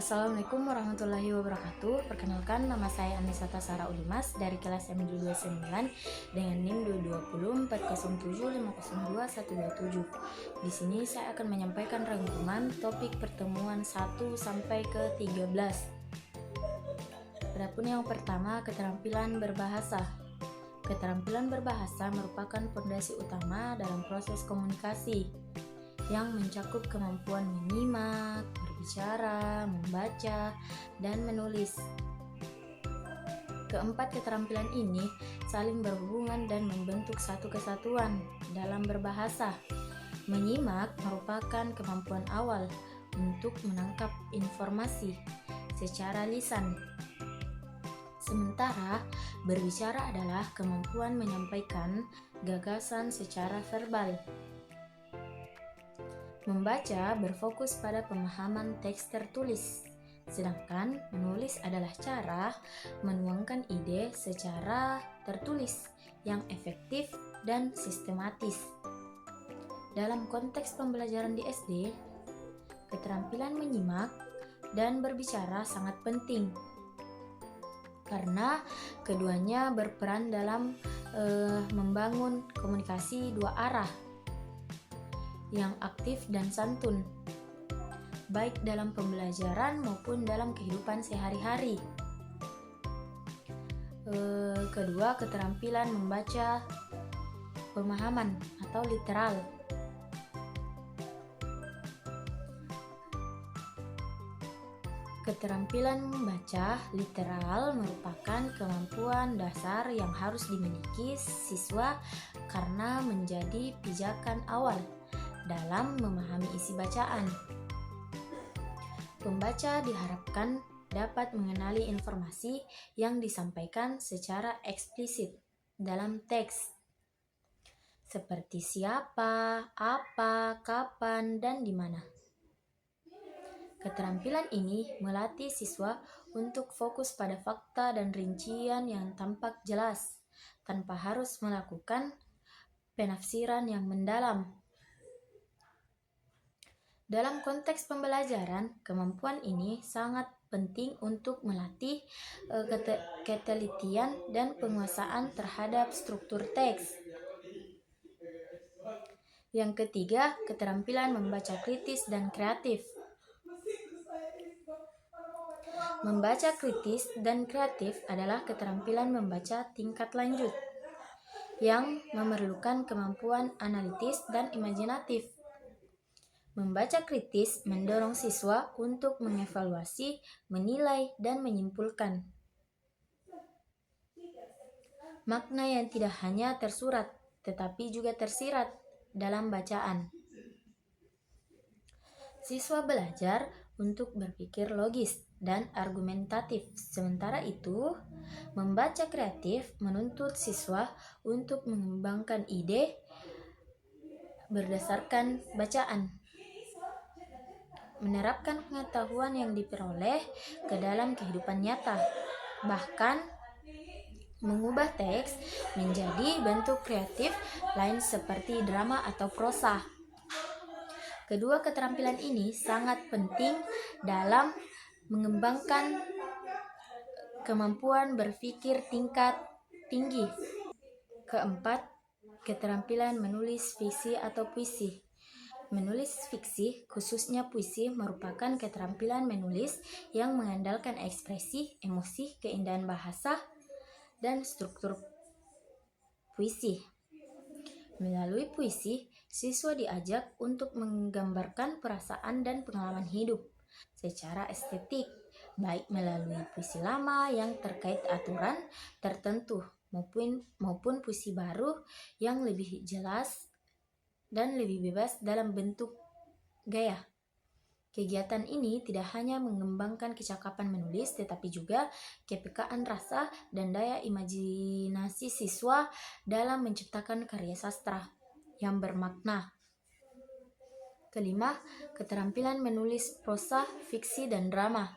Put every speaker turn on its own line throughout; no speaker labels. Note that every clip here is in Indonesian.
Assalamualaikum warahmatullahi wabarakatuh. Perkenalkan, nama saya Anisata Sara Ulimas dari kelas M29 dengan NIM 220407502 Di sini saya akan menyampaikan rangkuman topik pertemuan 1 sampai ke 13. Adapun yang pertama, keterampilan berbahasa. Keterampilan berbahasa merupakan fondasi utama dalam proses komunikasi yang mencakup kemampuan menyimak, berbicara, membaca, dan menulis. Keempat keterampilan ini saling berhubungan dan membentuk satu kesatuan dalam berbahasa. Menyimak merupakan kemampuan awal untuk menangkap informasi secara lisan. Sementara berbicara adalah kemampuan menyampaikan gagasan secara verbal. Membaca berfokus pada pemahaman teks tertulis, sedangkan menulis adalah cara menuangkan ide secara tertulis yang efektif dan sistematis. Dalam konteks pembelajaran di SD, keterampilan menyimak dan berbicara sangat penting karena keduanya berperan dalam membangun komunikasi dua arah yang aktif dan santun, baik dalam pembelajaran maupun dalam kehidupan sehari-hari. Kedua, keterampilan membaca pemahaman atau literal. Keterampilan membaca literal merupakan kemampuan dasar yang harus dimiliki siswa karena menjadi pijakan awal dalam memahami isi bacaan. Pembaca diharapkan dapat mengenali informasi yang disampaikan secara eksplisit dalam teks, seperti siapa, apa, kapan, dan di mana. Keterampilan ini melatih siswa untuk fokus pada fakta dan rincian yang tampak jelas, tanpa harus melakukan penafsiran yang mendalam. Dalam konteks pembelajaran, kemampuan ini sangat penting untuk melatih ketelitian dan penguasaan terhadap struktur teks. Yang ketiga, keterampilan membaca kritis dan kreatif. Membaca kritis dan kreatif adalah keterampilan membaca tingkat lanjut yang memerlukan kemampuan analitis dan imajinatif. Membaca kritis mendorong siswa untuk mengevaluasi, menilai, dan menyimpulkan makna yang tidak hanya tersurat, tetapi juga tersirat dalam bacaan. Siswa belajar untuk berpikir logis dan argumentatif. Sementara itu, membaca kreatif menuntut siswa untuk mengembangkan ide berdasarkan bacaan, menerapkan pengetahuan yang diperoleh ke dalam kehidupan nyata, bahkan mengubah teks menjadi bentuk kreatif lain seperti drama atau prosa. Kedua keterampilan ini sangat penting dalam mengembangkan kemampuan berpikir tingkat tinggi. Keempat, keterampilan menulis fiksi atau puisi. Menulis fiksi, khususnya puisi, merupakan keterampilan menulis yang mengandalkan ekspresi, emosi, keindahan bahasa, dan struktur puisi. Melalui puisi, siswa diajak untuk menggambarkan perasaan dan pengalaman hidup secara estetik, baik melalui puisi lama yang terkait aturan tertentu maupun puisi baru yang lebih jelas dan lebih bebas dalam bentuk gaya. Kegiatan ini tidak hanya mengembangkan kecakapan menulis, tetapi juga kepekaan rasa dan daya imajinasi siswa dalam menciptakan karya sastra yang bermakna. Kelima, keterampilan menulis prosa, fiksi, dan drama.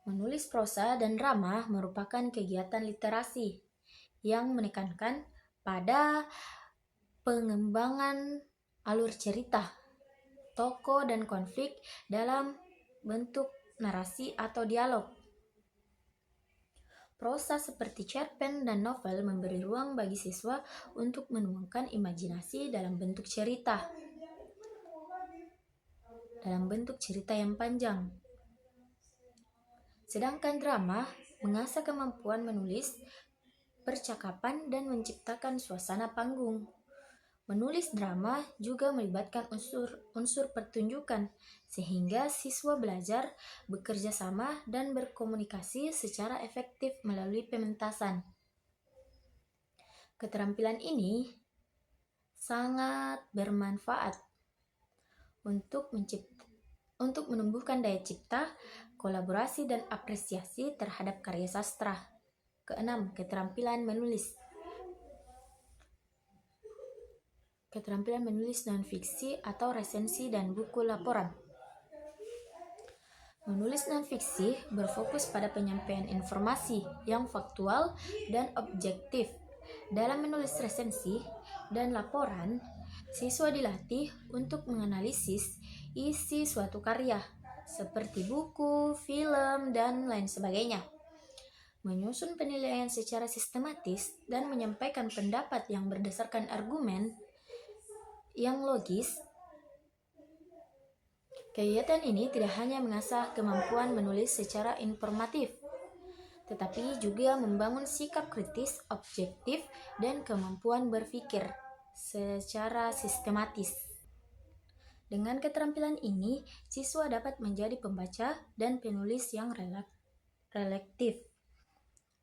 Menulis prosa dan drama merupakan kegiatan literasi yang menekankan pada pengembangan alur cerita tokoh dan konflik dalam bentuk narasi atau dialog. Prosa seperti cerpen dan novel memberi ruang bagi siswa untuk menuangkan imajinasi dalam bentuk cerita yang panjang. Sedangkan drama mengasah kemampuan menulis percakapan dan menciptakan suasana panggung. Menulis drama juga melibatkan unsur pertunjukan, sehingga siswa belajar bekerja sama dan berkomunikasi secara efektif melalui pementasan. Keterampilan ini sangat bermanfaat untuk menumbuhkan daya cipta, kolaborasi, dan apresiasi terhadap karya sastra. Keenam, keterampilan menulis. Keterampilan menulis non-fiksi atau resensi dan buku laporan. Menulis non-fiksi berfokus pada penyampaian informasi yang faktual dan objektif. Dalam menulis resensi dan laporan, siswa dilatih untuk menganalisis isi suatu karya, seperti buku, film, dan lain sebagainya. Menyusun penilaian secara sistematis dan menyampaikan pendapat yang berdasarkan argumen yang logis. Kegiatan ini tidak hanya mengasah kemampuan menulis secara informatif, tetapi juga membangun sikap kritis, objektif, dan kemampuan berpikir secara sistematis. Dengan keterampilan ini, siswa dapat menjadi pembaca dan penulis yang relektif.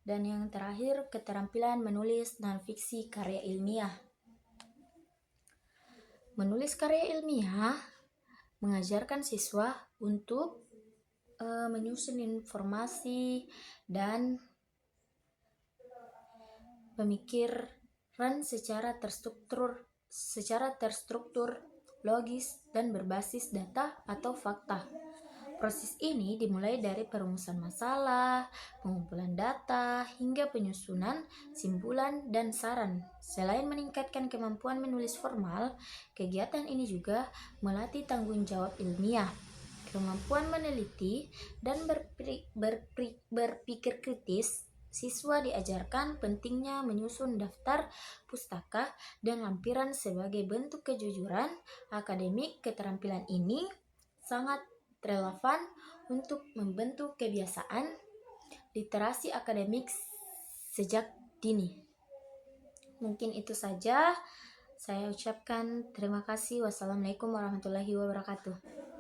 Dan yang terakhir, keterampilan menulis non-fiksi karya ilmiah. Menulis karya ilmiah mengajarkan siswa untuk menyusun informasi dan pemikiran secara terstruktur, logis, dan berbasis data atau fakta. Proses ini dimulai dari perumusan masalah, pengumpulan data, hingga penyusunan simpulan dan saran. Selain meningkatkan kemampuan menulis formal, kegiatan ini juga melatih tanggung jawab ilmiah, kemampuan meneliti, dan berpikir kritis. Siswa diajarkan pentingnya menyusun daftar pustaka dan lampiran sebagai bentuk kejujuran akademik. Keterampilan ini sangat relevan untuk membentuk kebiasaan literasi akademik sejak dini. Mungkin itu saja. Saya ucapkan terima kasih. Wassalamualaikum warahmatullahi wabarakatuh.